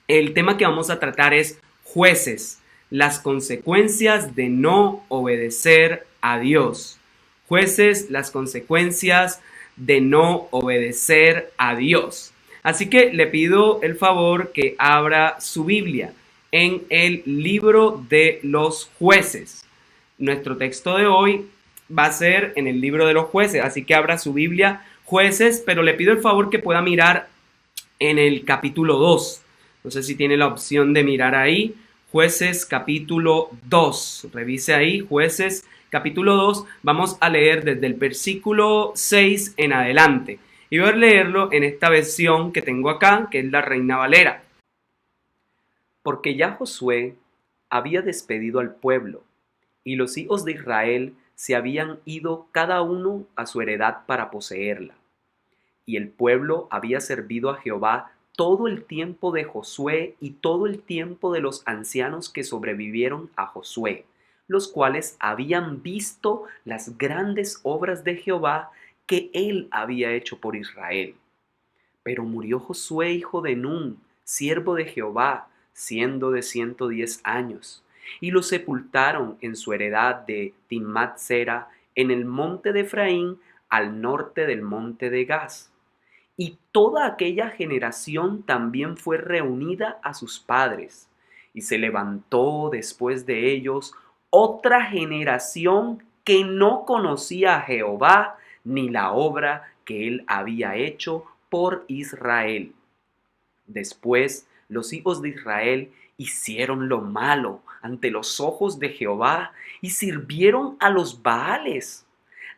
El tema que vamos a tratar es jueces, las consecuencias de no obedecer a Dios. Jueces, las consecuencias de no obedecer a Dios. Así que le pido el favor que abra su Biblia en el libro de los jueces. Nuestro texto de hoy va a ser en el libro de los jueces, así que abra su Biblia, jueces, pero le pido el favor que pueda mirar en el capítulo 2. No sé si tiene la opción de mirar ahí. Jueces capítulo 2. Revise ahí, jueces capítulo 2. Vamos a leer desde el versículo 6 en adelante. Y voy a leerlo en esta versión que tengo acá, que es la Reina Valera. Porque ya Josué había despedido al pueblo, y los hijos de Israel se habían ido cada uno a su heredad para poseerla. Y el pueblo había servido a Jehová todo el tiempo de Josué y todo el tiempo de los ancianos que sobrevivieron a Josué, los cuales habían visto las grandes obras de Jehová que él había hecho por Israel. Pero murió Josué, hijo de Nun, siervo de Jehová, siendo de 110 años, y lo sepultaron en su heredad de Timnat-Sera, en el monte de Efraín, al norte del monte de Gaz. Y toda aquella generación también fue reunida a sus padres, y se levantó después de ellos otra generación que no conocía a Jehová ni la obra que él había hecho por Israel. Después los hijos de Israel hicieron lo malo ante los ojos de Jehová y sirvieron a los Baales.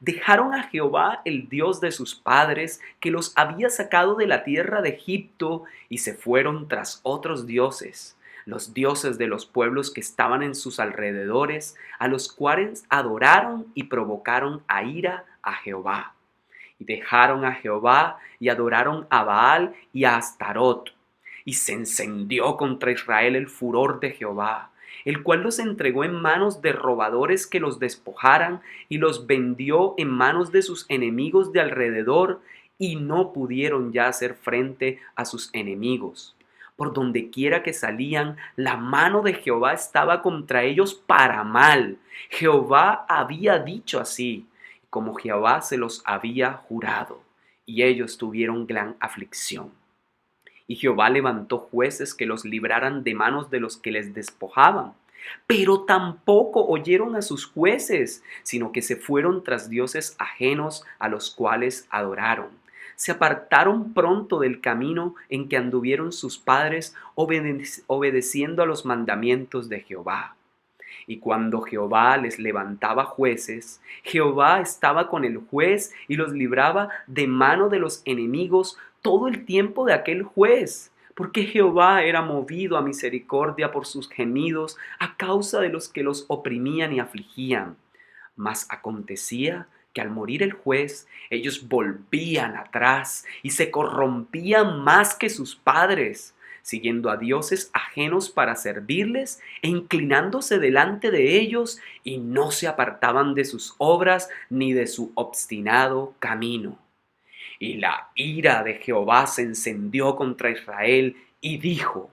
Dejaron a Jehová, el Dios de sus padres, que los había sacado de la tierra de Egipto, y se fueron tras otros dioses, los dioses de los pueblos que estaban en sus alrededores, a los cuales adoraron y provocaron a ira a Jehová. Y dejaron a Jehová y adoraron a Baal y a Astarot. Y se encendió contra Israel el furor de Jehová, el cual los entregó en manos de robadores que los despojaran, y los vendió en manos de sus enemigos de alrededor, y no pudieron ya hacer frente a sus enemigos. Por donde quiera que salían, la mano de Jehová estaba contra ellos para mal. Jehová había dicho así, como Jehová se los había jurado, y ellos tuvieron gran aflicción. Y Jehová levantó jueces que los libraran de manos de los que les despojaban. Pero tampoco oyeron a sus jueces, sino que se fueron tras dioses ajenos a los cuales adoraron. Se apartaron pronto del camino en que anduvieron sus padres, obedeciendo a los mandamientos de Jehová. Y cuando Jehová les levantaba jueces, Jehová estaba con el juez y los libraba de mano de los enemigos todo el tiempo de aquel juez, porque Jehová era movido a misericordia por sus gemidos a causa de los que los oprimían y afligían. Mas acontecía que al morir el juez, ellos volvían atrás y se corrompían más que sus padres, siguiendo a dioses ajenos para servirles e inclinándose delante de ellos, y no se apartaban de sus obras ni de su obstinado camino. Y la ira de Jehová se encendió contra Israel y dijo: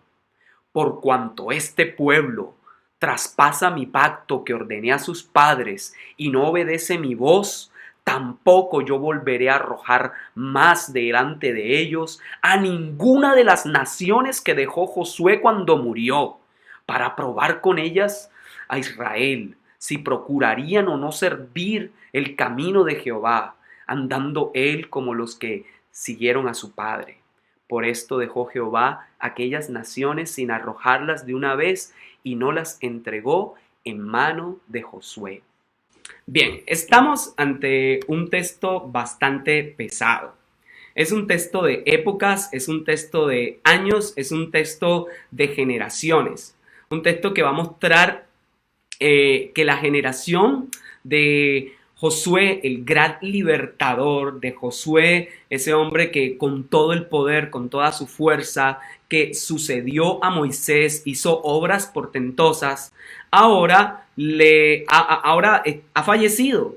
por cuanto este pueblo traspasa mi pacto que ordené a sus padres y no obedece mi voz, tampoco yo volveré a arrojar más delante de ellos a ninguna de las naciones que dejó Josué cuando murió, para probar con ellas a Israel si procurarían o no servir el camino de Jehová, andando él como los que siguieron a su padre. Por esto dejó Jehová aquellas naciones sin arrojarlas de una vez, y no las entregó en mano de Josué. Bien, estamos ante un texto bastante pesado. Es un texto de épocas, es un texto de años, es un texto de generaciones. Un texto que va a mostrar que la generación de Josué, el gran libertador, de Josué, ese hombre que con todo el poder, con toda su fuerza, que sucedió a Moisés, hizo obras portentosas, ahora ha fallecido.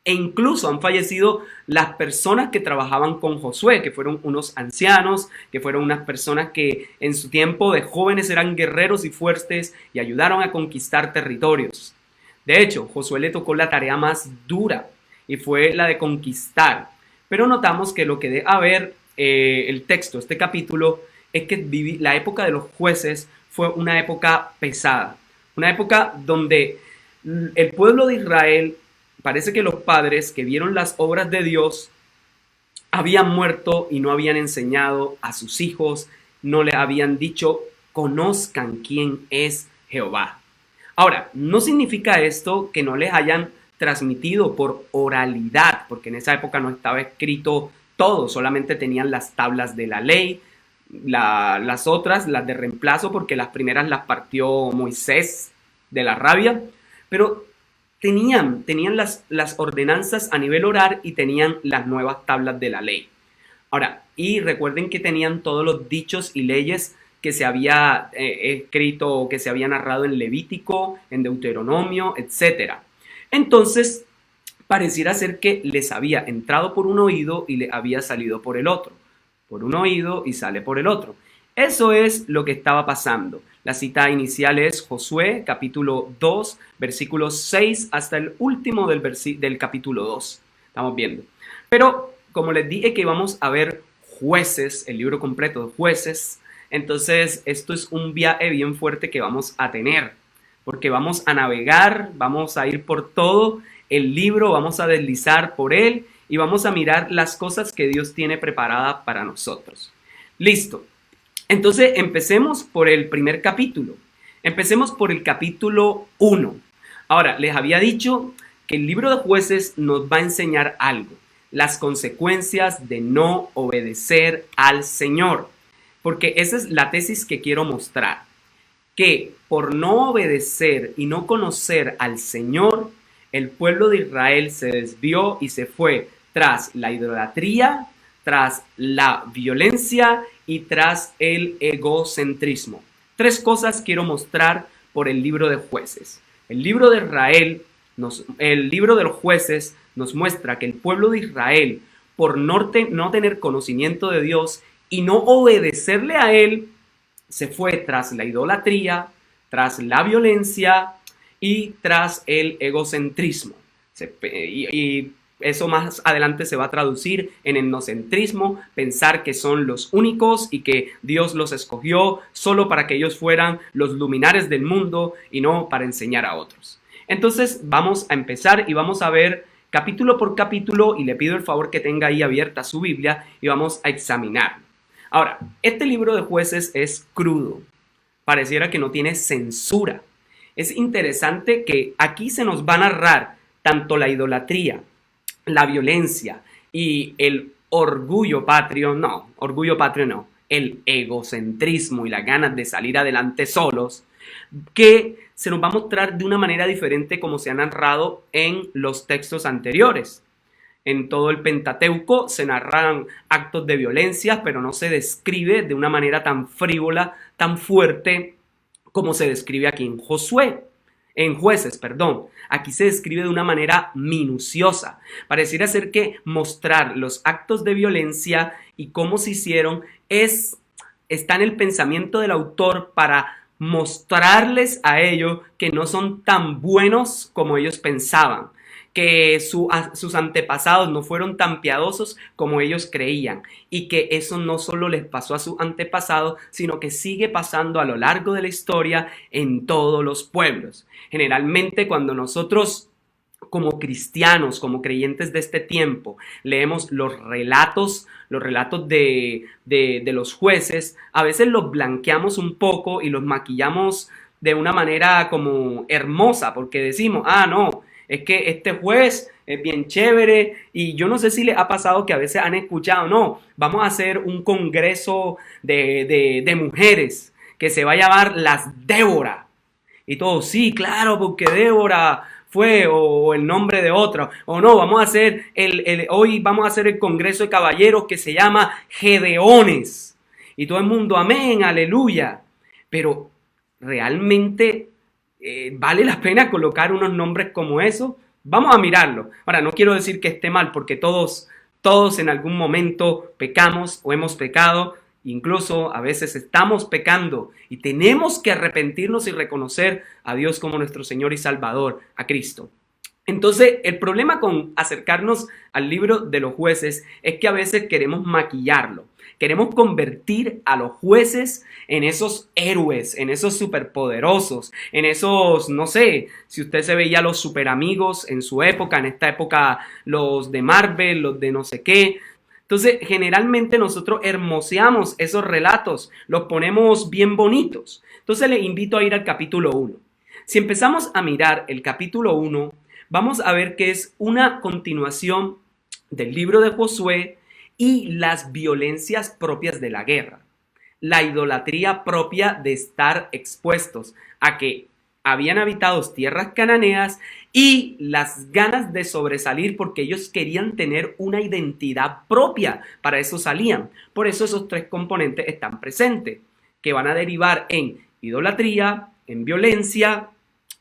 e incluso han fallecido las personas que trabajaban con Josué, que fueron unos ancianos, que fueron unas personas que en su tiempo de jóvenes eran guerreros y fuertes y ayudaron a conquistar territorios. De hecho, Josué le tocó la tarea más dura y fue la de conquistar. Pero notamos que lo que debe haber el texto, este capítulo, es que la época de los jueces fue una época pesada, una época donde el pueblo de Israel, parece que los padres que vieron las obras de Dios habían muerto y no habían enseñado a sus hijos, no le habían dicho, conozcan quién es Jehová. Ahora, no significa esto que no les hayan transmitido por oralidad, porque en esa época no estaba escrito todo, solamente tenían las tablas de la ley, las otras, las de reemplazo, porque las primeras las partió Moisés de la rabia, pero tenían las ordenanzas a nivel oral y tenían las nuevas tablas de la ley. Ahora, y recuerden que tenían todos los dichos y leyes que se había escrito o que se había narrado en Levítico, en Deuteronomio, etc. Entonces, pareciera ser que les había entrado por un oído y le había salido por el otro. Por un oído y sale por el otro. Eso es lo que estaba pasando. La cita inicial es Josué, capítulo 2, versículos 6 hasta el último del capítulo 2. Estamos viendo. Pero, como les dije que íbamos a ver Jueces, el libro completo de Jueces, entonces esto es un viaje bien fuerte que vamos a tener. Porque vamos a navegar, vamos a ir por todo el libro, vamos a deslizar por él y vamos a mirar las cosas que Dios tiene preparadas para nosotros. Listo. Entonces, empecemos por el primer capítulo. Empecemos por el capítulo 1. Ahora, les había dicho que el libro de Jueces nos va a enseñar algo. Las consecuencias de no obedecer al Señor. Porque esa es la tesis que quiero mostrar. Que por no obedecer y no conocer al Señor, el pueblo de Israel se desvió y se fue tras la idolatría, tras la violencia y tras el egocentrismo. Tres cosas quiero mostrar por el libro de Jueces. El libro de Israel, el libro de los Jueces nos muestra que el pueblo de Israel, por no tener conocimiento de Dios y no obedecerle a Él, se fue tras la idolatría, tras la violencia y tras el egocentrismo. Y eso más adelante se va a traducir en etnocentrismo, pensar que son los únicos y que Dios los escogió solo para que ellos fueran los luminares del mundo y no para enseñar a otros. Entonces vamos a empezar y vamos a ver capítulo por capítulo y le pido el favor que tenga ahí abierta su Biblia y vamos a examinarlo. Ahora, este libro de Jueces es crudo, pareciera que no tiene censura. Es interesante que aquí se nos va a narrar tanto la idolatría, la violencia y el orgullo patrio no, el egocentrismo y las ganas de salir adelante solos, que se nos va a mostrar de una manera diferente como se ha narrado en los textos anteriores. En todo el Pentateuco se narran actos de violencia, pero no se describe de una manera tan frívola, tan fuerte como se describe aquí en Jueces, perdón. Aquí se describe de una manera minuciosa. Pareciera ser que mostrar los actos de violencia y cómo se hicieron está en el pensamiento del autor para mostrarles a ellos que no son tan buenos como ellos pensaban, que sus antepasados no fueron tan piadosos como ellos creían y que eso no solo les pasó a sus antepasados, sino que sigue pasando a lo largo de la historia en todos los pueblos. Generalmente cuando nosotros como cristianos, como creyentes de este tiempo, leemos los relatos de los jueces, a veces los blanqueamos un poco y los maquillamos de una manera como hermosa, porque decimos, no, es que este juez es bien chévere y yo no sé si les ha pasado que a veces han escuchado, no, vamos a hacer un congreso de mujeres que se va a llamar las Débora. Y todos, sí, claro, porque Débora fue o el nombre de otra. O no, vamos a hacer hoy vamos a hacer el congreso de caballeros que se llama Gedeones. Y todo el mundo, amén, aleluya. Pero realmente ¿vale la pena colocar unos nombres como eso? Vamos a mirarlo. Ahora, no quiero decir que esté mal, porque todos en algún momento pecamos o hemos pecado, incluso a veces estamos pecando y tenemos que arrepentirnos y reconocer a Dios como nuestro Señor y Salvador, a Cristo. Entonces, el problema con acercarnos al libro de los jueces es que a veces queremos maquillarlo. Queremos convertir a los jueces en esos héroes, en esos superpoderosos, en esos, no sé, si usted se veía los superamigos en su época, en esta época los de Marvel, los de no sé qué. Entonces, generalmente nosotros hermoseamos esos relatos, los ponemos bien bonitos. Entonces, le invito a ir al capítulo 1. Si empezamos a mirar el capítulo 1, vamos a ver que es una continuación del libro de Josué y las violencias propias de la guerra. La idolatría propia de estar expuestos a que habían habitado tierras cananeas y las ganas de sobresalir porque ellos querían tener una identidad propia. Para eso salían. Por eso esos tres componentes están presentes, que van a derivar en idolatría, en violencia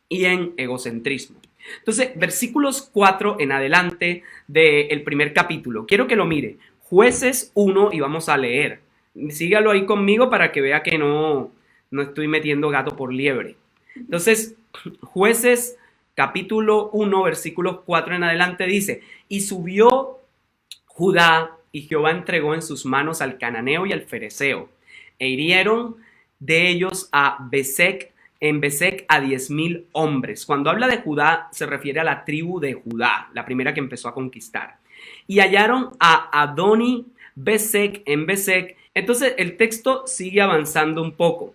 y en egocentrismo. Entonces, versículos 4 en adelante del primer capítulo. Quiero que lo mire. Jueces 1 y vamos a leer. Sígalo ahí conmigo para que vea que no estoy metiendo gato por liebre. Entonces, Jueces capítulo 1, versículos 4 en adelante dice, y subió Judá y Jehová entregó en sus manos al cananeo y al fereceo, e hirieron de ellos en Besec a 10,000 hombres. Cuando habla de Judá, se refiere a la tribu de Judá, la primera que empezó a conquistar. Y hallaron a Adoni Besec en Besec. Entonces el texto sigue avanzando un poco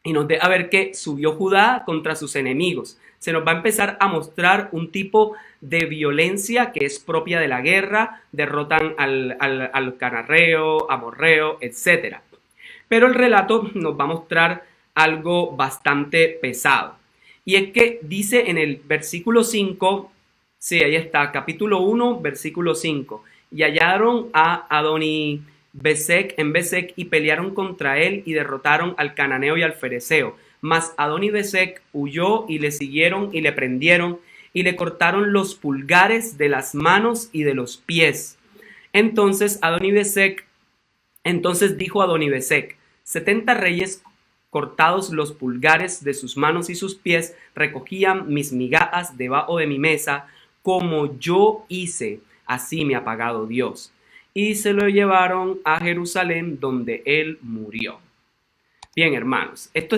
y nos deja ver que subió Judá contra sus enemigos. Se nos va a empezar a mostrar un tipo de violencia que es propia de la guerra. Derrotan al canarreo, amorreo, etc. Pero el relato nos va a mostrar algo bastante pesado. Y es que dice en el versículo 5, sí, ahí está, capítulo 1, versículo 5. Y hallaron a Adoni Besec en Besec y pelearon contra él y derrotaron al cananeo y al fereceo. Mas Adoni Besec huyó y le siguieron y le prendieron y le cortaron los pulgares de las manos y de los pies. Entonces dijo Adoni Besec, 70 reyes cortados los pulgares de sus manos y sus pies, recogían mis migajas debajo de mi mesa, como yo hice, así me ha pagado Dios. Y se lo llevaron a Jerusalén, donde él murió. Bien, hermanos, esto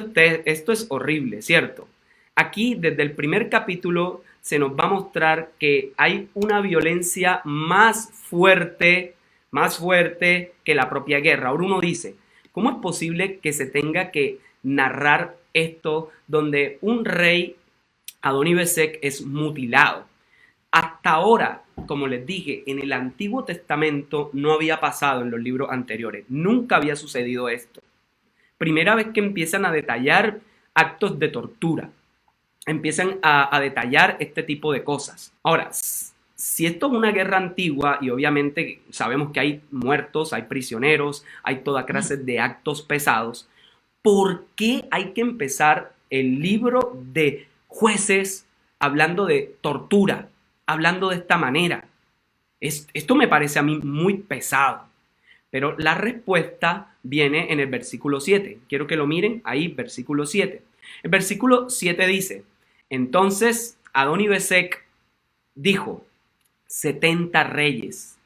es horrible, ¿cierto? Aquí, desde el primer capítulo, se nos va a mostrar que hay una violencia más fuerte que la propia guerra. Ahora uno dice, ¿cómo es posible que se tenga que narrar esto donde un rey, Adoni Besec, es mutilado? Hasta ahora, como les dije, en el Antiguo Testamento no había pasado en los libros anteriores. Nunca había sucedido esto. Primera vez que empiezan a detallar actos de tortura. Empiezan a detallar este tipo de cosas. Ahora, si esto es una guerra antigua y obviamente sabemos que hay muertos, hay prisioneros, hay toda clase de actos pesados, ¿por qué hay que empezar el libro de Jueces hablando de tortura, hablando de esta manera? Esto me parece a mí muy pesado. Pero la respuesta viene en el versículo 7. Quiero que lo miren ahí, versículo 7. El versículo 7 dice, entonces Adoni Besec dijo, 70 reyes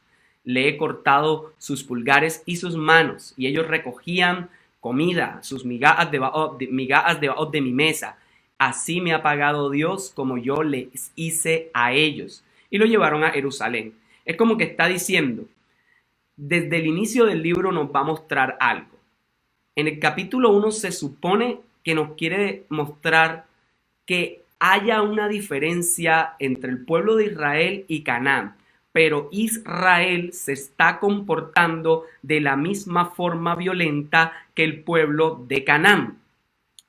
le he cortado sus pulgares y sus manos, y ellos recogían comida, sus migajas debajo de mi mesa. Así me ha pagado Dios como yo les hice a ellos. Y lo llevaron a Jerusalén. Es como que está diciendo, desde el inicio del libro nos va a mostrar algo. En el capítulo 1 se supone que nos quiere mostrar que haya una diferencia entre el pueblo de Israel y Canaán, pero Israel se está comportando de la misma forma violenta que el pueblo de Canaán.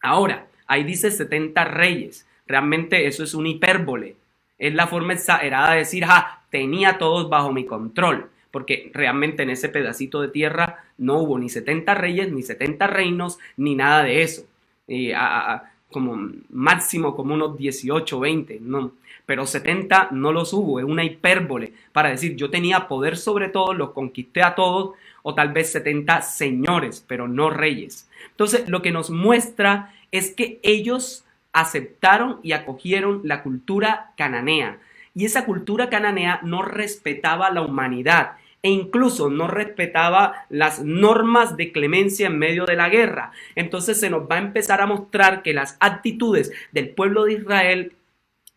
Ahora, ahí dice 70 reyes. Realmente eso es una hipérbole. Es la forma exagerada de decir, tenía todos bajo mi control. Porque realmente en ese pedacito de tierra no hubo ni 70 reyes, ni 70 reinos, ni nada de eso. como máximo como unos 18, 20, no, pero 70 no los hubo, es una hipérbole para decir yo tenía poder sobre todos, los conquisté a todos, o tal vez 70 señores, pero no reyes. Entonces lo que nos muestra es que ellos aceptaron y acogieron la cultura cananea, y esa cultura cananea no respetaba la humanidad e incluso no respetaba las normas de clemencia en medio de la guerra. Entonces se nos va a empezar a mostrar que las actitudes del pueblo de Israel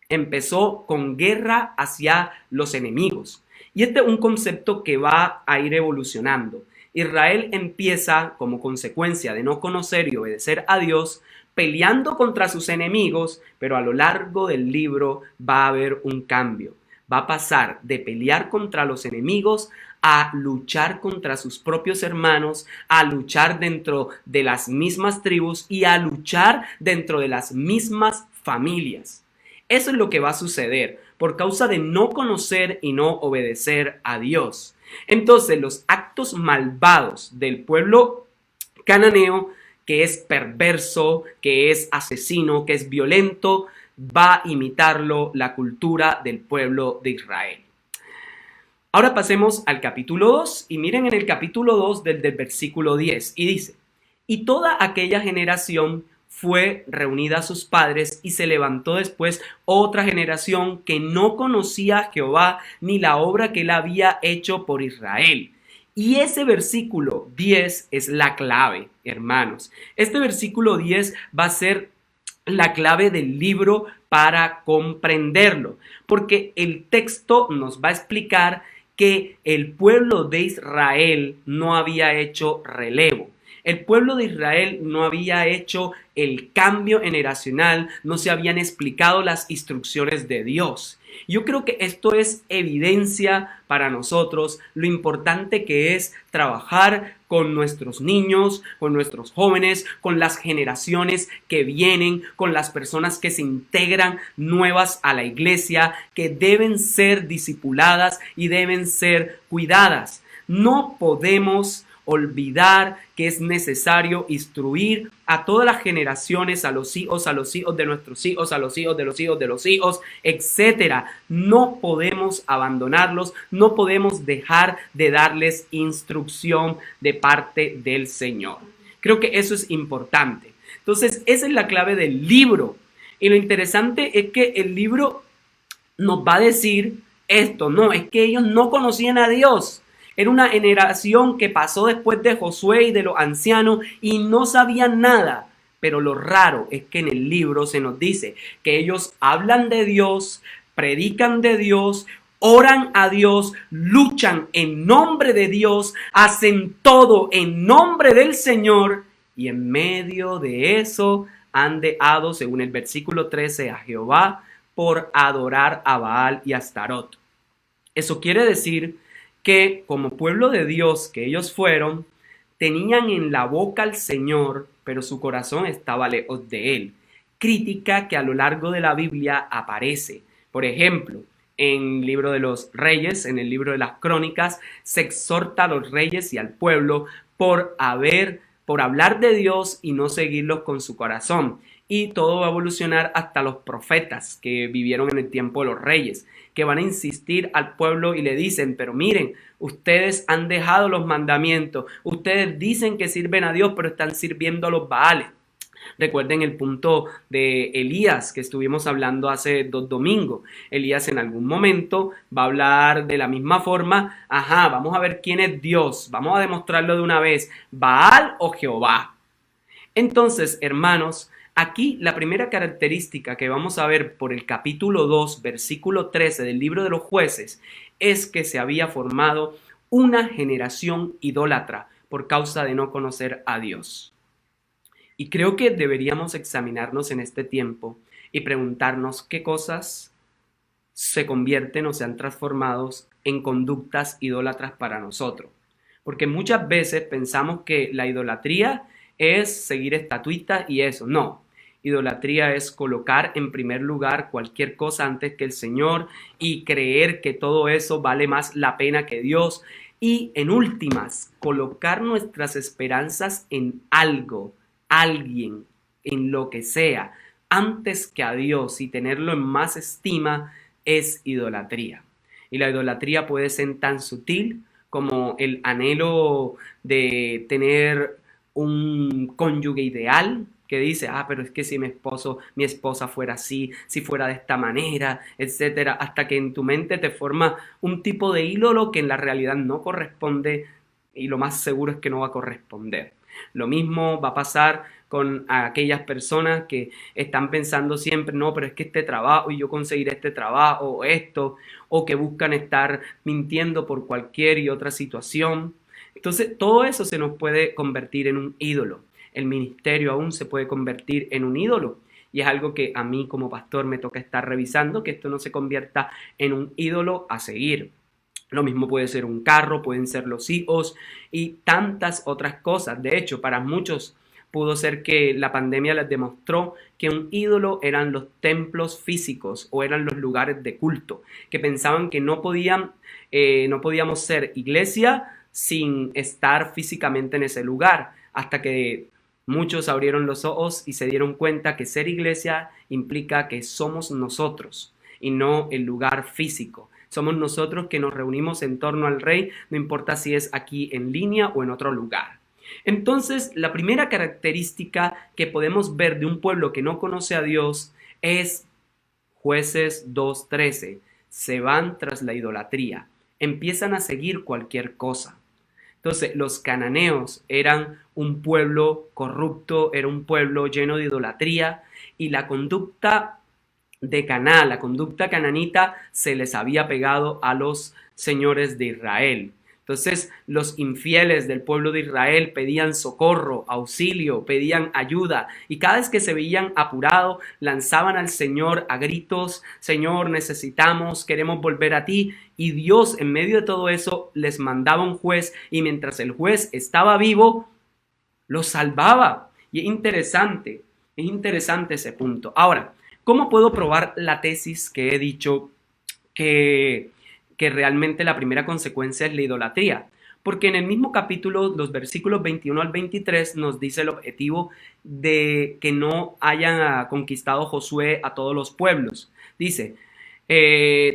empezó con guerra hacia los enemigos. Y este es un concepto que va a ir evolucionando. Israel empieza, como consecuencia de no conocer y obedecer a Dios, peleando contra sus enemigos, pero a lo largo del libro va a haber un cambio. Va a pasar de pelear contra los enemigos a luchar contra sus propios hermanos, a luchar dentro de las mismas tribus y a luchar dentro de las mismas familias. Eso es lo que va a suceder por causa de no conocer y no obedecer a Dios. Entonces, los actos malvados del pueblo cananeo, que es perverso, que es asesino, que es violento, va a imitarlo la cultura del pueblo de Israel. Ahora pasemos al capítulo 2 y miren en el capítulo 2 del versículo 10 y dice: y toda aquella generación fue reunida a sus padres y se levantó después otra generación que no conocía a Jehová ni la obra que él había hecho por Israel. Y ese versículo 10 es la clave, hermanos. Este versículo 10 va a ser la clave del libro para comprenderlo, porque el texto nos va a explicar que el pueblo de Israel no había hecho relevo. El pueblo de Israel no había hecho el cambio generacional, no se habían explicado las instrucciones de Dios. Yo creo que esto es evidencia para nosotros lo importante que es trabajar con nuestros niños, con nuestros jóvenes, con las generaciones que vienen, con las personas que se integran nuevas a la iglesia, que deben ser discipuladas y deben ser cuidadas. No podemos olvidar que es necesario instruir a todas las generaciones, a los hijos de nuestros hijos, a los hijos de los hijos de los hijos, etcétera. No podemos abandonarlos, no podemos dejar de darles instrucción de parte del Señor. Creo que eso es importante. Entonces, esa es la clave del libro. Y lo interesante es que el libro nos va a decir esto, no, es que ellos no conocían a Dios. Era una generación que pasó después de Josué y de los ancianos y no sabían nada. Pero lo raro es que en el libro se nos dice que ellos hablan de Dios, predican de Dios, oran a Dios, luchan en nombre de Dios, hacen todo en nombre del Señor y en medio de eso han dejado, según el versículo 13, a Jehová por adorar a Baal y a Astarot. Eso quiere decir que como pueblo de Dios que ellos fueron, tenían en la boca al Señor, pero su corazón estaba lejos de Él. Crítica que a lo largo de la Biblia aparece. Por ejemplo, en el libro de los Reyes, en el libro de las Crónicas, se exhorta a los reyes y al pueblo por hablar de Dios y no seguirlos con su corazón. Y todo va a evolucionar hasta los profetas que vivieron en el tiempo de los reyes, que van a insistir al pueblo y le dicen, pero miren, ustedes han dejado los mandamientos, ustedes dicen que sirven a Dios, pero están sirviendo a los Baales. Recuerden el punto de Elías que estuvimos hablando hace 2 domingos. Elías en algún momento va a hablar de la misma forma, vamos a ver quién es Dios, vamos a demostrarlo de una vez, Baal o Jehová. Entonces, hermanos, aquí la primera característica que vamos a ver por el capítulo 2, versículo 13 del libro de los Jueces, es que se había formado una generación idólatra por causa de no conocer a Dios. Y creo que deberíamos examinarnos en este tiempo y preguntarnos qué cosas se convierten o se han transformado en conductas idólatras para nosotros. Porque muchas veces pensamos que la idolatría es seguir estatuitas y eso. No. Idolatría es colocar en primer lugar cualquier cosa antes que el Señor y creer que todo eso vale más la pena que Dios. Y en últimas, colocar nuestras esperanzas en algo, alguien, en lo que sea antes que a Dios y tenerlo en más estima es idolatría. Y la idolatría puede ser tan sutil como el anhelo de tener un cónyuge ideal que dice, pero es que si mi esposa fuera así, si fuera de esta manera, etcétera, hasta que en tu mente te forma un tipo de ídolo que en la realidad no corresponde y lo más seguro es que no va a corresponder. Lo mismo va a pasar con aquellas personas que están pensando siempre, no, pero es que este trabajo y yo conseguiré este trabajo o esto, o que buscan estar mintiendo por cualquier y otra situación. Entonces, todo eso se nos puede convertir en un ídolo. El ministerio aún se puede convertir en un ídolo. Y es algo que a mí como pastor me toca estar revisando, que esto no se convierta en un ídolo a seguir. Lo mismo puede ser un carro, pueden ser los hijos y tantas otras cosas. De hecho, para muchos pudo ser que la pandemia les demostró que un ídolo eran los templos físicos o eran los lugares de culto, que pensaban que no podíamos ser iglesia sin estar físicamente en ese lugar, hasta que muchos abrieron los ojos y se dieron cuenta que ser iglesia implica que somos nosotros y no el lugar físico. Somos nosotros que nos reunimos en torno al Rey, no importa si es aquí en línea o en otro lugar. Entonces, la primera característica que podemos ver de un pueblo que no conoce a Dios es Jueces 2:13. Se van tras la idolatría, empiezan a seguir cualquier cosa. Entonces, los cananeos eran un pueblo corrupto, era un pueblo lleno de idolatría y la conducta de Caná, la conducta cananita se les había pegado a los señores de Israel. Entonces los infieles del pueblo de Israel pedían socorro, auxilio, pedían ayuda y cada vez que se veían apurados lanzaban al Señor a gritos, Señor, necesitamos, queremos volver a ti, y Dios en medio de todo eso les mandaba un juez y mientras el juez estaba vivo los salvaba. Y es interesante ese punto. Ahora, ¿cómo puedo probar la tesis que he dicho que realmente la primera consecuencia es la idolatría? Porque en el mismo capítulo, los versículos 21 al 23 nos dice el objetivo de que no hayan conquistado Josué a todos los pueblos. Dice,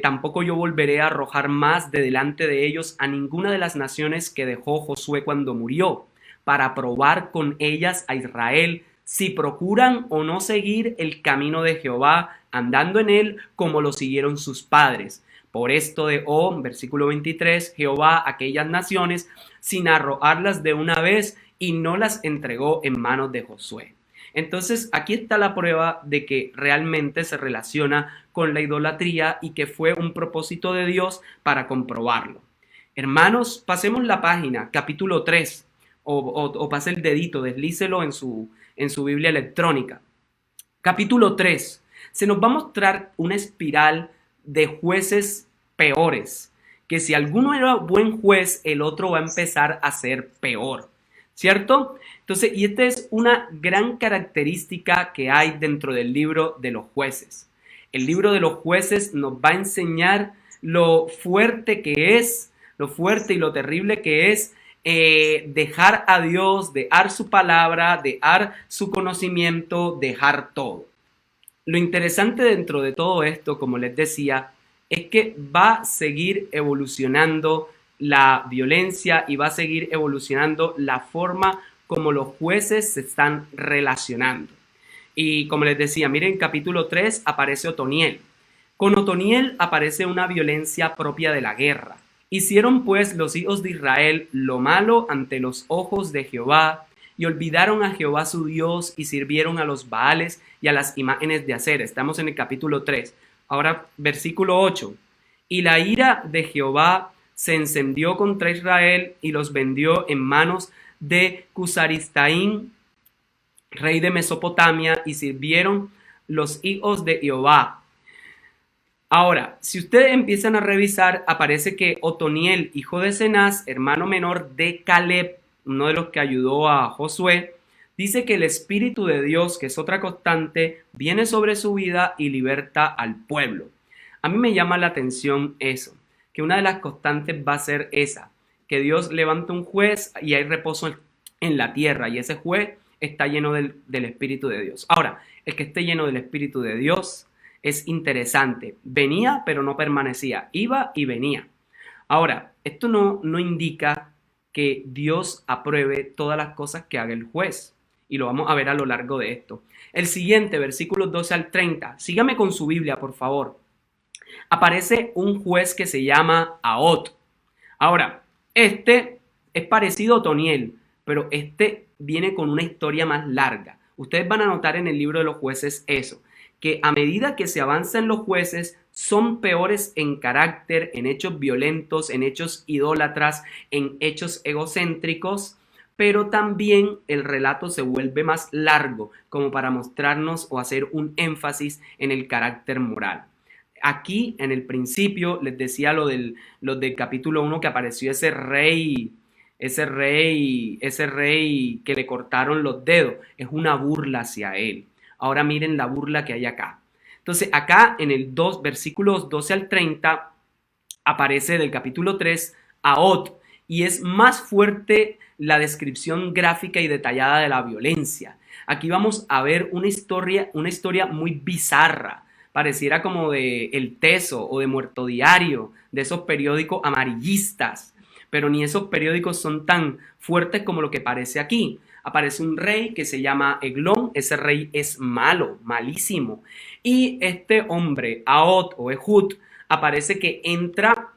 tampoco yo volveré a arrojar más de delante de ellos a ninguna de las naciones que dejó Josué cuando murió, para probar con ellas a Israel si procuran o no seguir el camino de Jehová, andando en él como lo siguieron sus padres. Por esto dejó, versículo 23, Jehová a aquellas naciones sin arrojarlas de una vez y no las entregó en manos de Josué. Entonces aquí está la prueba de que realmente se relaciona con la idolatría y que fue un propósito de Dios para comprobarlo. Hermanos, pasemos la página, capítulo 3, o pase el dedito, deslícelo en su Biblia electrónica. Capítulo 3. Se nos va a mostrar una espiral de jueces peores, que si alguno era buen juez, el otro va a empezar a ser peor, ¿cierto? Entonces, y esta es una gran característica que hay dentro del libro de los jueces. El libro de los jueces nos va a enseñar lo fuerte que es, lo fuerte y lo terrible que es dejar a Dios, dejar su palabra, dejar su conocimiento, dejar todo. Lo interesante dentro de todo esto, como les decía, es que va a seguir evolucionando la violencia y va a seguir evolucionando la forma como los jueces se están relacionando. Y como les decía, miren, en capítulo 3 aparece Otoniel. Con Otoniel aparece una violencia propia de la guerra. Hicieron pues los hijos de Israel lo malo ante los ojos de Jehová, y olvidaron a Jehová su Dios, y sirvieron a los Baales y a las imágenes de acera. Estamos en el capítulo 3. Ahora, versículo 8. Y la ira de Jehová se encendió contra Israel, y los vendió en manos de Cusaristaín, rey de Mesopotamia, y sirvieron los hijos de Jehová. Ahora, si ustedes empiezan a revisar, aparece que Otoniel, hijo de Cenaz, hermano menor de Caleb, uno de los que ayudó a Josué, dice que el Espíritu de Dios, que es otra constante, viene sobre su vida y liberta al pueblo. A mí me llama la atención eso, que una de las constantes va a ser esa, que Dios levanta un juez y hay reposo en la tierra, y ese juez está lleno del Espíritu de Dios. Ahora, el que esté lleno del Espíritu de Dios es interesante. Venía, pero no permanecía. Iba y venía. Ahora, esto no indica que Dios apruebe todas las cosas que haga el juez. Y lo vamos a ver a lo largo de esto. El siguiente, versículos 12 al 30. Sígame con su Biblia, por favor. Aparece un juez que se llama Ahot. Ahora, este es parecido a Otoniel, pero este viene con una historia más larga. Ustedes van a notar en el libro de los jueces eso, que a medida que se avanzan los jueces, son peores en carácter, en hechos violentos, en hechos idólatras, en hechos egocéntricos, pero también el relato se vuelve más largo, como para mostrarnos o hacer un énfasis en el carácter moral. Aquí, en el principio, les decía lo del capítulo 1 que apareció ese rey que le cortaron los dedos. Es una burla hacia él. Ahora miren la burla que hay acá. Entonces, acá en el versículos 12 al 30, aparece del capítulo 3 Ahot, y es más fuerte la descripción gráfica y detallada de la violencia. Aquí vamos a ver una historia muy bizarra. Pareciera como de El Teso o de Muerto Diario, de esos periódicos amarillistas, pero ni esos periódicos son tan fuertes como lo que parece aquí. Aparece un rey que se llama Eglón, ese rey es malo, malísimo, y este hombre, Ahot o Ehud, aparece que entra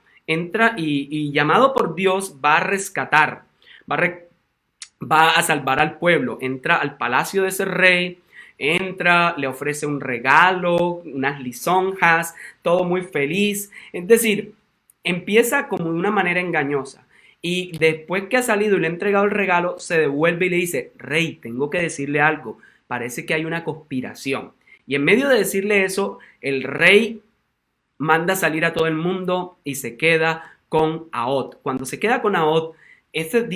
y llamado por Dios va a rescatar, va a salvar al pueblo, entra al palacio de ese rey, entra, le ofrece un regalo, unas lisonjas, todo muy feliz. Es decir, empieza como de una manera engañosa. Y después que ha salido y le ha entregado el regalo, se devuelve y le dice, rey, tengo que decirle algo. Parece que hay una conspiración. Y en medio de decirle eso, el rey manda salir a todo el mundo y se queda con Ahot. Cuando se queda con Ahot, se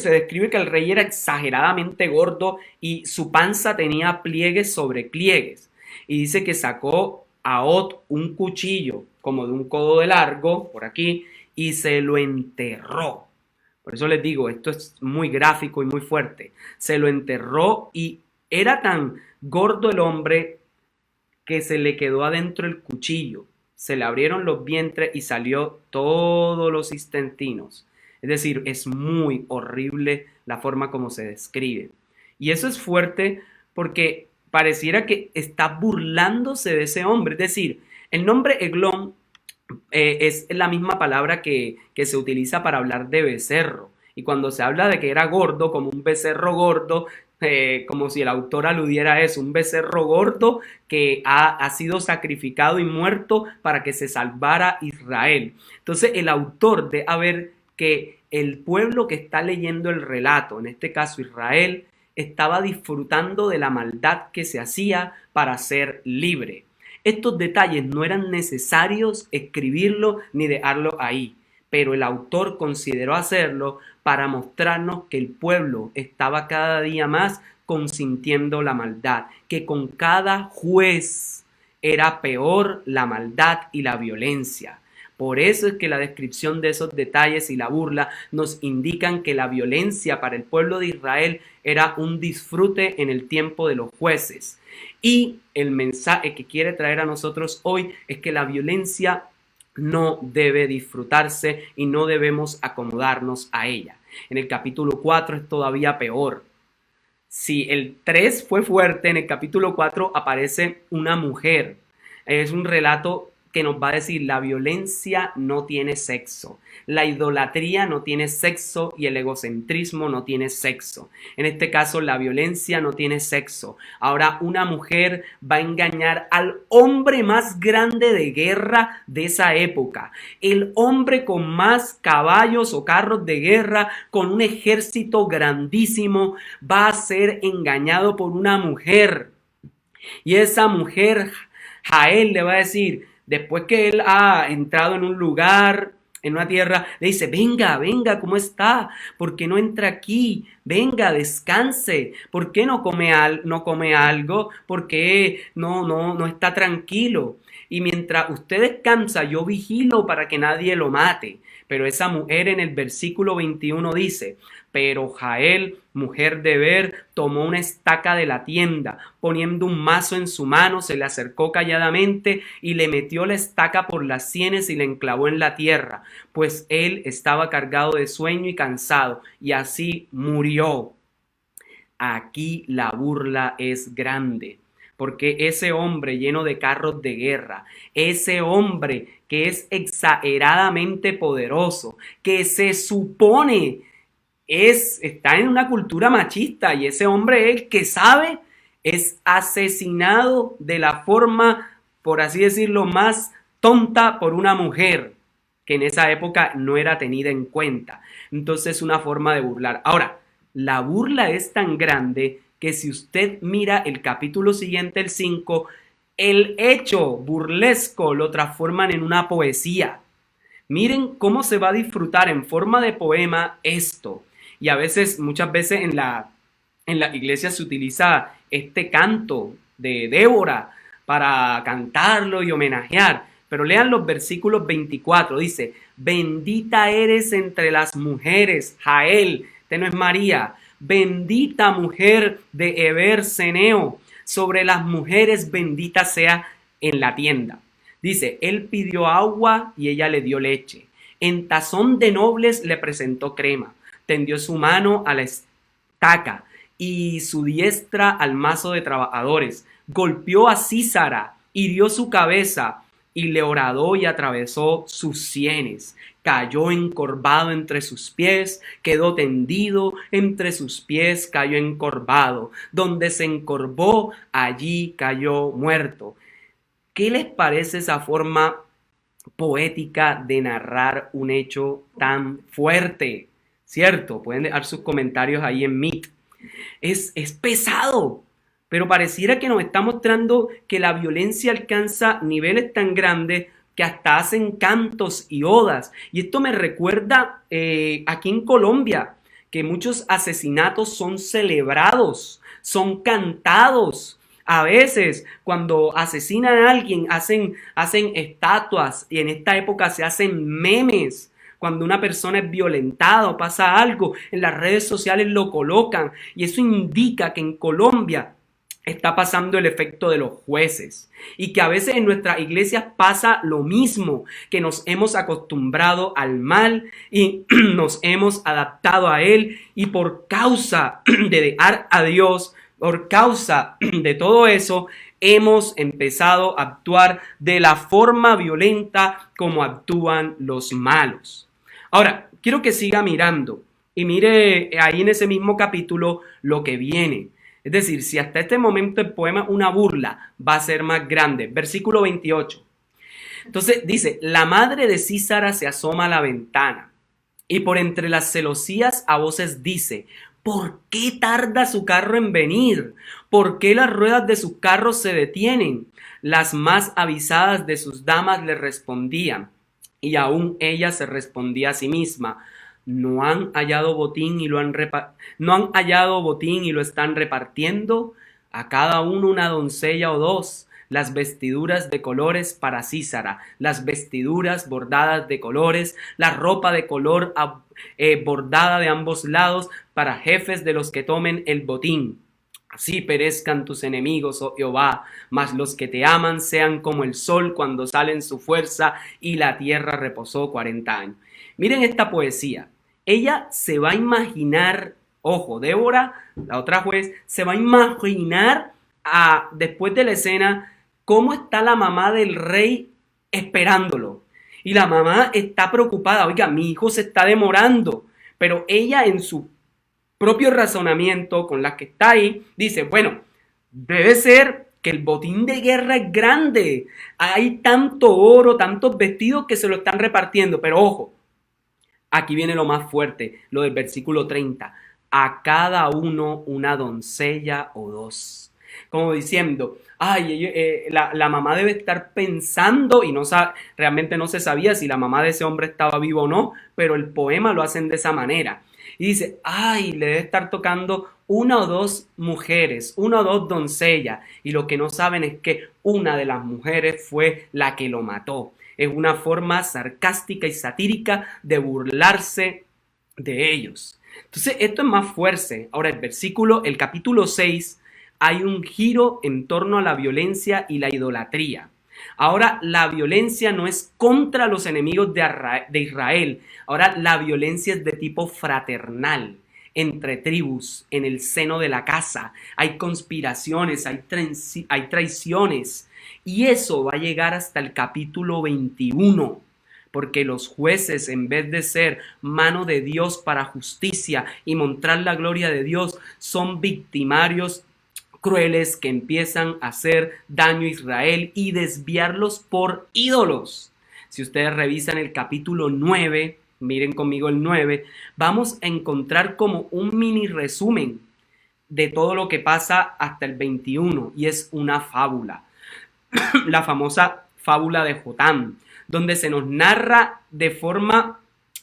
describe que el rey era exageradamente gordo y su panza tenía pliegues sobre pliegues. Y dice que sacó Ahot un cuchillo como de un codo de largo, por aquí, y se lo enterró. Por eso les digo, esto es muy gráfico y muy fuerte. Se lo enterró y era tan gordo el hombre que se le quedó adentro el cuchillo. Se le abrieron los vientres y salió todos los intestinos. Es decir, es muy horrible la forma como se describe. Y eso es fuerte porque pareciera que está burlándose de ese hombre. Es decir, el nombre Eglón es la misma palabra que se utiliza para hablar de becerro. Y cuando se habla de que era gordo, como un becerro gordo, como si el autor aludiera a eso, un becerro gordo que ha sido sacrificado y muerto para que se salvara Israel. Entonces el autor de haber que el pueblo que está leyendo el relato, en este caso Israel, estaba disfrutando de la maldad que se hacía para ser libre. Estos detalles no eran necesarios escribirlo ni dejarlo ahí, pero el autor consideró hacerlo para mostrarnos que el pueblo estaba cada día más consintiendo la maldad, que con cada juez era peor la maldad y la violencia. Por eso es que la descripción de esos detalles y la burla nos indican que la violencia para el pueblo de Israel era un disfrute en el tiempo de los jueces. Y el mensaje que quiere traer a nosotros hoy es que la violencia no debe disfrutarse y no debemos acomodarnos a ella. En el capítulo 4 es todavía peor. Si el 3 fue fuerte, en el capítulo 4 aparece una mujer. Es un relato que nos va a decir la violencia no tiene sexo, la idolatría no tiene sexo y el egocentrismo no tiene sexo. En este caso la violencia no tiene sexo. Ahora una mujer va a engañar al hombre más grande de guerra de esa época, el hombre con más caballos o carros de guerra, con un ejército grandísimo, va a ser engañado por una mujer. Y esa mujer, Jael, le va a decir, después que él ha entrado en un lugar, en una tierra, le dice, venga, ¿cómo está? ¿Por qué no entra aquí? venga, descanse. ¿Por qué no come algo? ¿Por qué no está tranquilo? Y mientras usted descansa, yo vigilo para que nadie lo mate. Pero esa mujer en el versículo 21 dice: pero Jael, mujer de Ber, tomó una estaca de la tienda, poniendo un mazo en su mano, se le acercó calladamente y le metió la estaca por las sienes y la enclavó en la tierra, pues él estaba cargado de sueño y cansado, y así murió. Aquí la burla es grande, porque ese hombre lleno de carros de guerra, ese hombre que es exageradamente poderoso, que se supone está en una cultura machista, y ese hombre, el que sabe, es asesinado de la forma, por así decirlo, más tonta por una mujer que en esa época no era tenida en cuenta. Entonces es una forma de burlar. Ahora, la burla es tan grande que si usted mira el capítulo siguiente, el 5, el hecho burlesco lo transforman en una poesía. Miren cómo se va a disfrutar en forma de poema esto. Y a veces, muchas veces en la iglesia se utiliza este canto de Débora para cantarlo y homenajear. Pero lean los versículos 24, dice: bendita eres entre las mujeres, Jael, no es María, bendita mujer de Eber Seneo, sobre las mujeres bendita sea en la tienda. Dice: él pidió agua y ella le dio leche. En tazón de nobles le presentó crema. Tendió su mano a la estaca y su diestra al mazo de trabajadores. Golpeó a Sísara, hirió su cabeza y le horadó y atravesó sus sienes. Cayó encorvado entre sus pies, quedó tendido entre sus pies, cayó encorvado. Donde se encorvó, allí cayó muerto. ¿Qué les parece esa forma poética de narrar un hecho tan fuerte? ¿Cierto? Pueden dejar sus comentarios ahí en Meet. Es pesado, pero pareciera que nos está mostrando que la violencia alcanza niveles tan grandes que hasta hacen cantos y odas. Y esto me recuerda aquí en Colombia, que muchos asesinatos son celebrados, son cantados. A veces, cuando asesinan a alguien, hacen estatuas, y en esta época se hacen memes. Cuando una persona es violentada o pasa algo, en las redes sociales lo colocan, y eso indica que en Colombia está pasando el efecto de los jueces, y que a veces en nuestras iglesias pasa lo mismo, que nos hemos acostumbrado al mal y nos hemos adaptado a él, y por causa de dejar a Dios, por causa de todo eso, hemos empezado a actuar de la forma violenta como actúan los malos. Ahora, quiero que siga mirando y mire ahí en ese mismo capítulo lo que viene. Es decir, si hasta este momento el poema es una burla, va a ser más grande. Versículo 28. Entonces dice: la madre de Sísara se asoma a la ventana y por entre las celosías a voces dice: ¿por qué tarda su carro en venir? ¿Por qué las ruedas de sus carros se detienen? Las más avisadas de sus damas le respondían, y aún ella se respondía a sí misma: ¿no han hallado botín y no han hallado botín y lo están repartiendo? A cada uno una doncella o dos. Las vestiduras de colores para Sísara, las vestiduras bordadas de colores, la ropa de color bordada de ambos lados para jefes de los que tomen el botín. Así perezcan tus enemigos, oh Jehová, mas los que te aman sean como el sol cuando sale en su fuerza, y la tierra reposó 40 años. Miren esta poesía. Ella se va a imaginar, ojo, Débora, la otra juez, se va a imaginar después de la escena cómo está la mamá del rey esperándolo. Y la mamá está preocupada: oiga, mi hijo se está demorando. Pero ella, en su propio razonamiento con la que está ahí, dice: bueno, debe ser que el botín de guerra es grande. Hay tanto oro, tantos vestidos que se lo están repartiendo. Pero ojo, aquí viene lo más fuerte, lo del versículo 30. A cada uno una doncella o dos. Como diciendo: la mamá debe estar pensando, y realmente no se sabía si la mamá de ese hombre estaba vivo o no, pero el poema lo hacen de esa manera. y dice, ay, le debe estar tocando una o dos mujeres, una o dos doncellas, y lo que no saben es que una de las mujeres fue la que lo mató. Es una forma sarcástica y satírica de burlarse de ellos. Entonces, esto es más fuerte. Ahora, el capítulo 6, hay un giro en torno a la violencia y la idolatría. Ahora la violencia no es contra los enemigos de Israel. Ahora la violencia es de tipo fraternal, entre tribus, en el seno de la casa. Hay conspiraciones, hay traiciones. Y eso va a llegar hasta el capítulo 21. Porque los jueces, en vez de ser mano de Dios para justicia y mostrar la gloria de Dios, son victimarios crueles que empiezan a hacer daño a Israel y desviarlos por ídolos. Si ustedes revisan el capítulo 9, miren conmigo el 9, vamos a encontrar como un mini resumen de todo lo que pasa hasta el 21, y es una fábula, la famosa fábula de Jotam, donde se nos narra de forma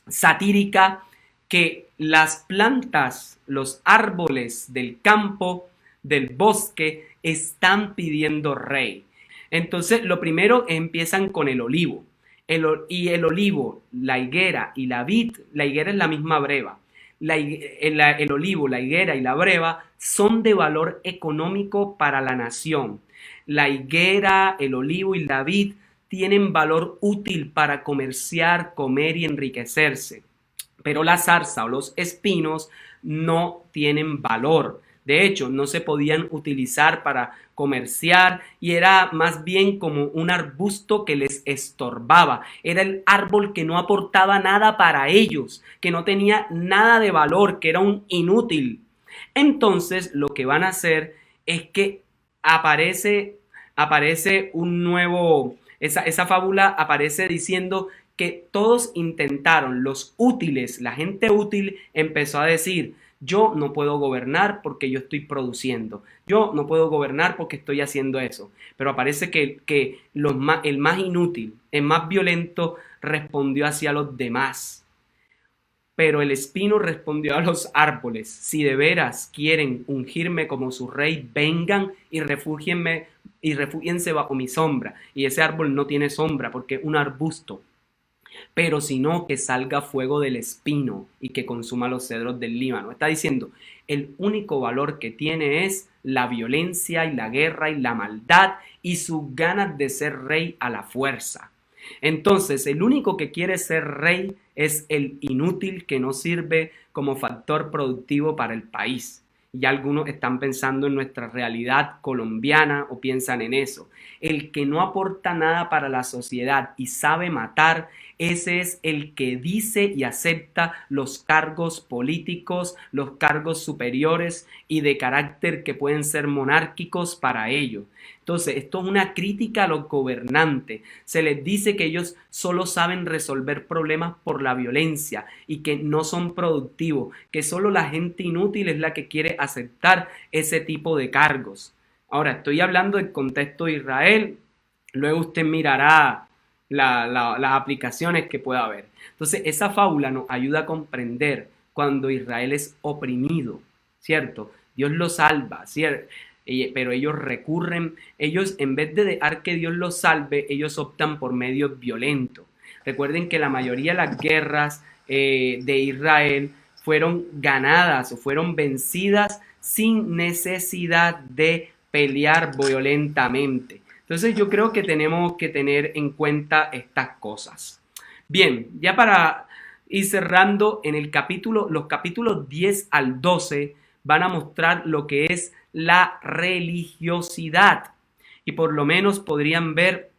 satírica que las plantas, los árboles del campo, del bosque, están pidiendo rey. Entonces, lo primero empiezan con el olivo. El olivo, la higuera y la vid, la higuera es la misma breva. El olivo, la higuera y la breva son de valor económico para la nación. La higuera, el olivo y la vid tienen valor útil para comerciar, comer y enriquecerse. Pero la zarza o los espinos no tienen valor. De hecho, no se podían utilizar para comerciar y era más bien como un arbusto que les estorbaba. Era el árbol que no aportaba nada para ellos, que no tenía nada de valor, que era un inútil. Entonces, lo que van a hacer es que aparece un nuevo, esa fábula aparece diciendo que todos intentaron, los útiles, la gente útil empezó a decir, yo no puedo gobernar porque yo estoy produciendo. Yo no puedo gobernar porque estoy haciendo eso. Pero parece que el más inútil, el más violento, respondió hacia los demás. Pero el espino respondió a los árboles, si de veras quieren ungirme como su rey, vengan y refúgiense bajo mi sombra. Y ese árbol no tiene sombra porque es un arbusto. Pero sino que salga fuego del espino y que consuma los cedros del Líbano. Está diciendo, el único valor que tiene es la violencia y la guerra y la maldad y sus ganas de ser rey a la fuerza. Entonces, el único que quiere ser rey es el inútil que no sirve como factor productivo para el país. Y algunos están pensando en nuestra realidad colombiana o piensan en eso. El que no aporta nada para la sociedad y sabe matar, ese es el que dice y acepta los cargos políticos, los cargos superiores y de carácter que pueden ser monárquicos para ellos. Entonces, esto es una crítica a los gobernantes. Se les dice que ellos solo saben resolver problemas por la violencia y que no son productivos, que solo la gente inútil es la que quiere aceptar ese tipo de cargos. Ahora, estoy hablando del contexto de Israel, luego usted mirará las aplicaciones que pueda haber. Entonces, esa fábula nos ayuda a comprender cuando Israel es oprimido, ¿cierto? Dios lo salva, ¿cierto? Pero ellos recurren, ellos en vez de dejar que Dios los salve, ellos optan por medios violentos. Recuerden que la mayoría de las guerras de Israel fueron ganadas o fueron vencidas sin necesidad de pelear violentamente. Entonces yo creo que tenemos que tener en cuenta estas cosas. Bien, ya para ir cerrando, los capítulos 10 al 12 van a mostrar lo que es la religiosidad. Y por lo menos podrían ver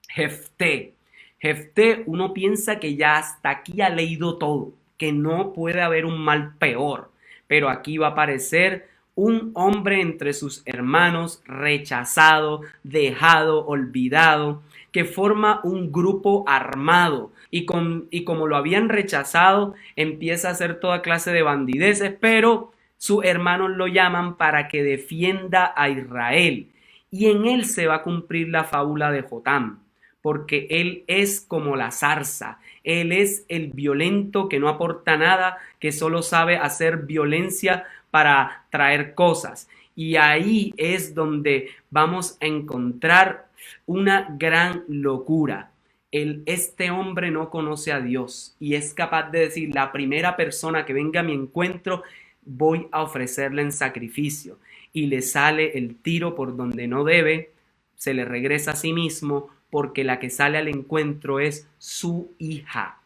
Jefté. Jefté, uno piensa que ya hasta aquí ha leído todo, que no puede haber un mal peor. Pero aquí va a aparecer un hombre entre sus hermanos, rechazado, dejado, olvidado, que forma un grupo armado y como lo habían rechazado, empieza a hacer toda clase de bandideces, pero sus hermanos lo llaman para que defienda a Israel. Y en él se va a cumplir la fábula de Jotam, porque él es como la zarza. Él es el violento que no aporta nada, que solo sabe hacer violencia para traer cosas. Y ahí es donde vamos a encontrar una gran locura. Este hombre no conoce a Dios y es capaz de decir: la primera persona que venga a mi encuentro, voy a ofrecerle en sacrificio. Y le sale el tiro por donde no debe, se le regresa a sí mismo, porque la que sale al encuentro es su hija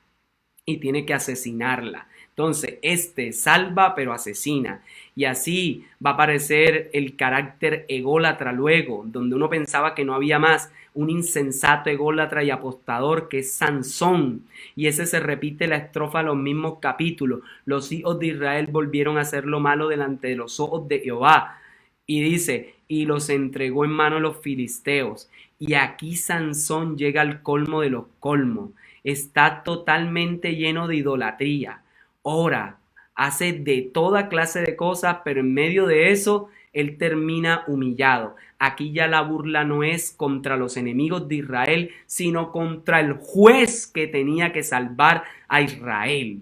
y tiene que asesinarla. Entonces, este salva pero asesina. Y así va a aparecer el carácter ególatra luego, donde uno pensaba que no había más, un insensato ególatra y apostador que es Sansón. Y ese se repite la estrofa en los mismos capítulos. Los hijos de Israel volvieron a hacer lo malo delante de los ojos de Jehová. Y dice: y los entregó en mano a los filisteos. Y aquí Sansón llega al colmo de los colmos. Está totalmente lleno de idolatría. Ora, hace de toda clase de cosas, pero en medio de eso, él termina humillado. Aquí ya la burla no es contra los enemigos de Israel, sino contra el juez que tenía que salvar a Israel.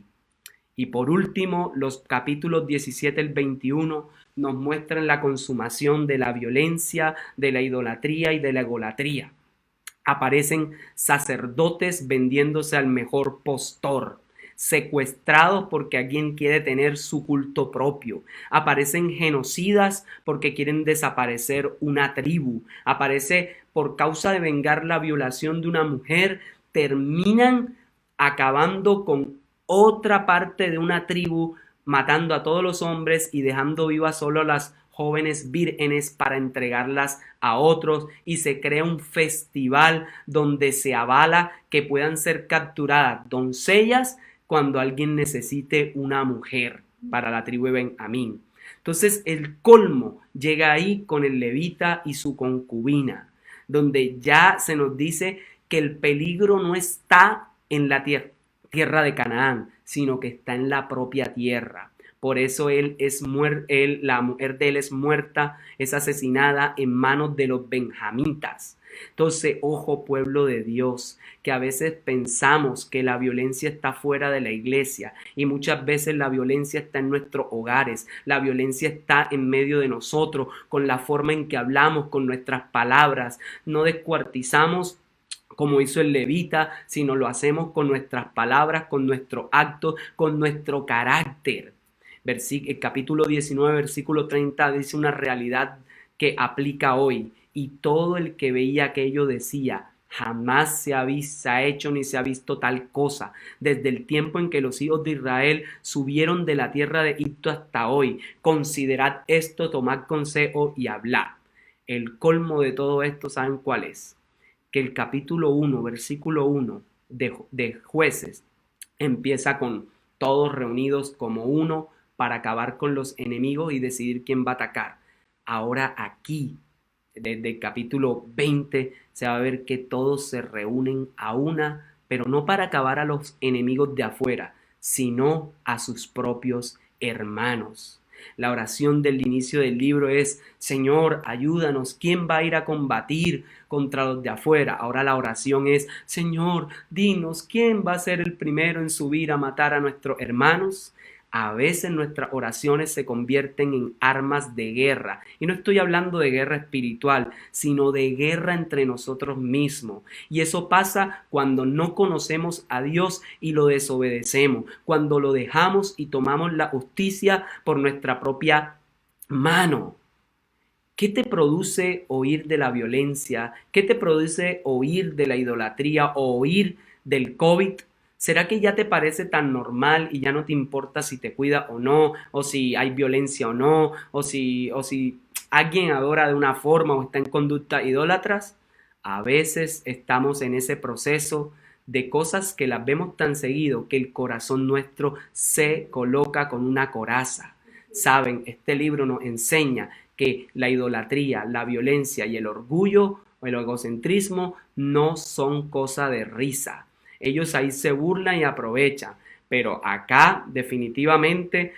Y por último, los capítulos 17 al 21 nos muestran la consumación de la violencia, de la idolatría y de la egolatría. Aparecen sacerdotes vendiéndose al mejor postor, secuestrados porque alguien quiere tener su culto propio. Aparecen genocidas porque quieren desaparecer una tribu. Aparece por causa de vengar la violación de una mujer, terminan acabando con otra parte de una tribu, matando a todos los hombres y dejando vivas solo a las jóvenes vírgenes para entregarlas a otros, y se crea un festival donde se avala que puedan ser capturadas doncellas cuando alguien necesite una mujer para la tribu de Benjamín. Entonces el colmo llega ahí con el levita y su concubina, donde ya se nos dice que el peligro no está en la tierra de Canaán, sino que está en la propia tierra. Por eso la mujer de él es muerta, es asesinada en manos de los benjamitas. Entonces, ojo, pueblo de Dios, que a veces pensamos que la violencia está fuera de la iglesia, y muchas veces la violencia está en nuestros hogares, la violencia está en medio de nosotros, con la forma en que hablamos, con nuestras palabras. No descuartizamos como hizo el levita, sino lo hacemos con nuestras palabras, con nuestros actos, con nuestro carácter. El capítulo 19, versículo 30 dice una realidad que aplica hoy. Y todo el que veía aquello decía: jamás se ha hecho ni se ha visto tal cosa, desde el tiempo en que los hijos de Israel subieron de la tierra de Egipto hasta hoy. Considerad esto, tomad consejo y hablad. El colmo de todo esto, ¿saben cuál es? Que el capítulo 1, versículo 1 de Jueces empieza con todos reunidos como uno para acabar con los enemigos y decidir quién va a atacar. Ahora aquí, desde el capítulo 20, se va a ver que todos se reúnen a una, pero no para acabar a los enemigos de afuera, sino a sus propios hermanos. La oración del inicio del libro es: Señor, ayúdanos, ¿quién va a ir a combatir contra los de afuera? Ahora la oración es: Señor, dinos, ¿quién va a ser el primero en subir a matar a nuestros hermanos? A veces nuestras oraciones se convierten en armas de guerra. Y no estoy hablando de guerra espiritual, sino de guerra entre nosotros mismos. Y eso pasa cuando no conocemos a Dios y lo desobedecemos, cuando lo dejamos y tomamos la justicia por nuestra propia mano. ¿Qué te produce oír de la violencia? ¿Qué te produce oír de la idolatría o oír del COVID? ¿Será que ya te parece tan normal y ya no te importa si te cuida o no, o si hay violencia o no, o si alguien adora de una forma o está en conducta idólatras? A veces estamos en ese proceso de cosas que las vemos tan seguido que el corazón nuestro se coloca con una coraza. Saben, este libro nos enseña que la idolatría, la violencia y el orgullo o el egocentrismo no son cosa de risa. Ellos ahí se burlan y aprovechan, pero acá definitivamente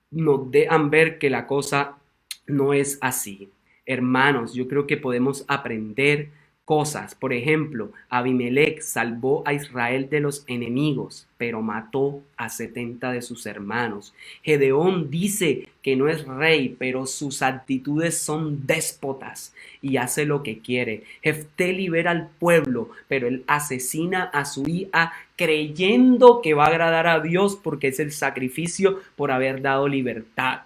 nos dejan ver que la cosa no es así. Hermanos, yo creo que podemos aprender cosas. Por ejemplo, Abimelech salvó a Israel de los enemigos, pero mató a 70 de sus hermanos. Gedeón dice que no es rey, pero sus actitudes son déspotas y hace lo que quiere. Jefté libera al pueblo, pero él asesina a su hija creyendo que va a agradar a Dios porque es el sacrificio por haber dado libertad.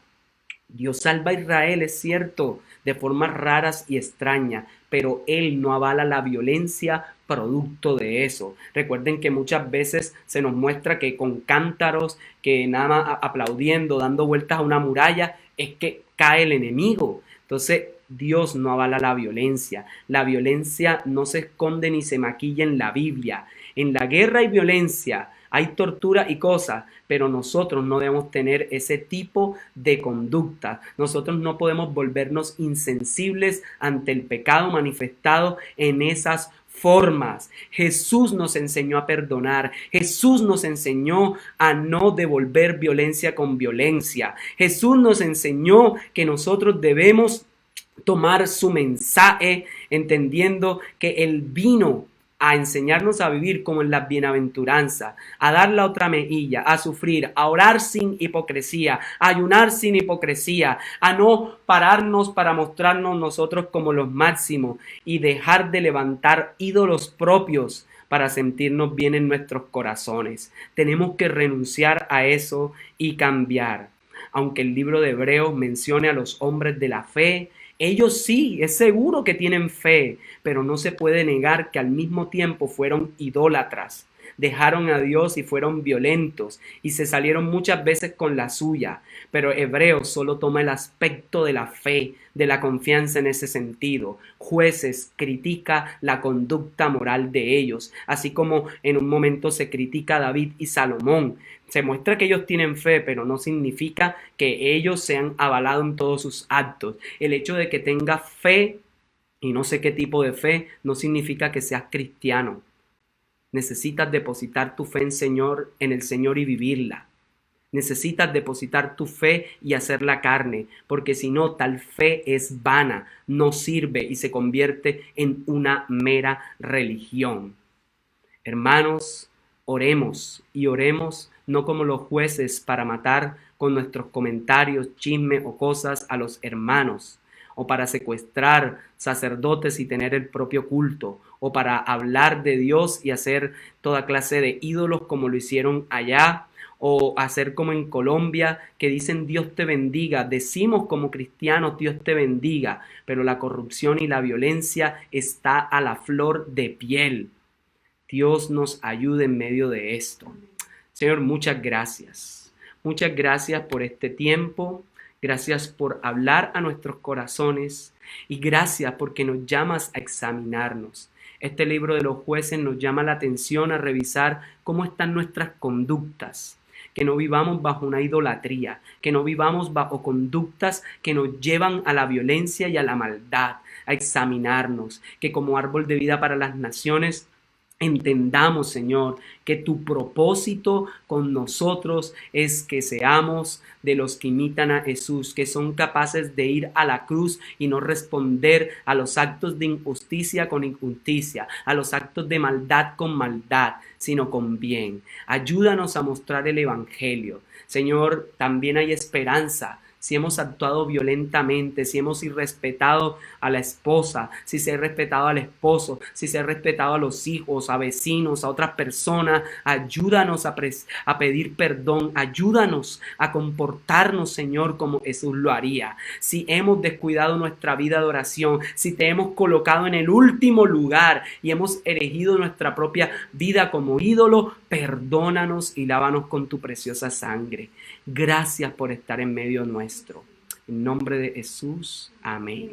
Dios salva a Israel, es cierto, de formas raras y extrañas, pero Él no avala la violencia producto de eso. Recuerden que muchas veces se nos muestra que con cántaros, que nada más aplaudiendo, dando vueltas a una muralla, es que cae el enemigo. Entonces, Dios no avala la violencia. La violencia no se esconde ni se maquilla en la Biblia. En la guerra hay violencia, hay tortura y cosas, pero nosotros no debemos tener ese tipo de conducta. Nosotros no podemos volvernos insensibles ante el pecado manifestado en esas formas. Jesús nos enseñó a perdonar. Jesús nos enseñó a no devolver violencia con violencia. Jesús nos enseñó que nosotros debemos tomar su mensaje entendiendo que Él vino a enseñarnos a vivir como en las bienaventuranzas, a dar la otra mejilla, a sufrir, a orar sin hipocresía, a ayunar sin hipocresía, a no pararnos para mostrarnos nosotros como los máximos y dejar de levantar ídolos propios para sentirnos bien en nuestros corazones. Tenemos que renunciar a eso y cambiar. Aunque el libro de Hebreos mencione a los hombres de la fe, ellos sí, es seguro que tienen fe, pero no se puede negar que al mismo tiempo fueron idólatras. Dejaron a Dios y fueron violentos y se salieron muchas veces con la suya. Pero Hebreos solo toma el aspecto de la fe, de la confianza en ese sentido. Jueces critica la conducta moral de ellos, así como en un momento se critica a David y Salomón. Se muestra que ellos tienen fe, pero no significa que ellos sean avalados en todos sus actos. El hecho de que tengas fe, y no sé qué tipo de fe, no significa que seas cristiano. Necesitas depositar tu fe en el Señor y vivirla. Necesitas depositar tu fe y hacerla carne, porque si no, tal fe es vana, no sirve y se convierte en una mera religión. Hermanos, oremos y oremos no como los jueces para matar con nuestros comentarios, chismes o cosas a los hermanos, o para secuestrar sacerdotes y tener el propio culto, o para hablar de Dios y hacer toda clase de ídolos como lo hicieron allá, o hacer como en Colombia que dicen Dios te bendiga, decimos como cristianos Dios te bendiga, pero la corrupción y la violencia está a la flor de piel. Dios nos ayude en medio de esto. Señor, muchas gracias. Muchas gracias por este tiempo. Gracias por hablar a nuestros corazones y gracias porque nos llamas a examinarnos. Este libro de los jueces nos llama la atención a revisar cómo están nuestras conductas, que no vivamos bajo una idolatría, que no vivamos bajo conductas que nos llevan a la violencia y a la maldad, a examinarnos, que como árbol de vida para las naciones entendamos, Señor, que tu propósito con nosotros es que seamos de los que imitan a Jesús, que son capaces de ir a la cruz y no responder a los actos de injusticia con injusticia, a los actos de maldad con maldad, sino con bien. Ayúdanos a mostrar el Evangelio. Señor, también hay esperanza. Si hemos actuado violentamente, si hemos irrespetado a la esposa, si se ha respetado al esposo, si se ha respetado a los hijos, a vecinos, a otras personas, ayúdanos a pedir perdón, ayúdanos a comportarnos, Señor, como Jesús lo haría. Si hemos descuidado nuestra vida de oración, si te hemos colocado en el último lugar y hemos erigido nuestra propia vida como ídolo, perdónanos y lávanos con tu preciosa sangre. Gracias por estar en medio nuestro. En nombre de Jesús, amén.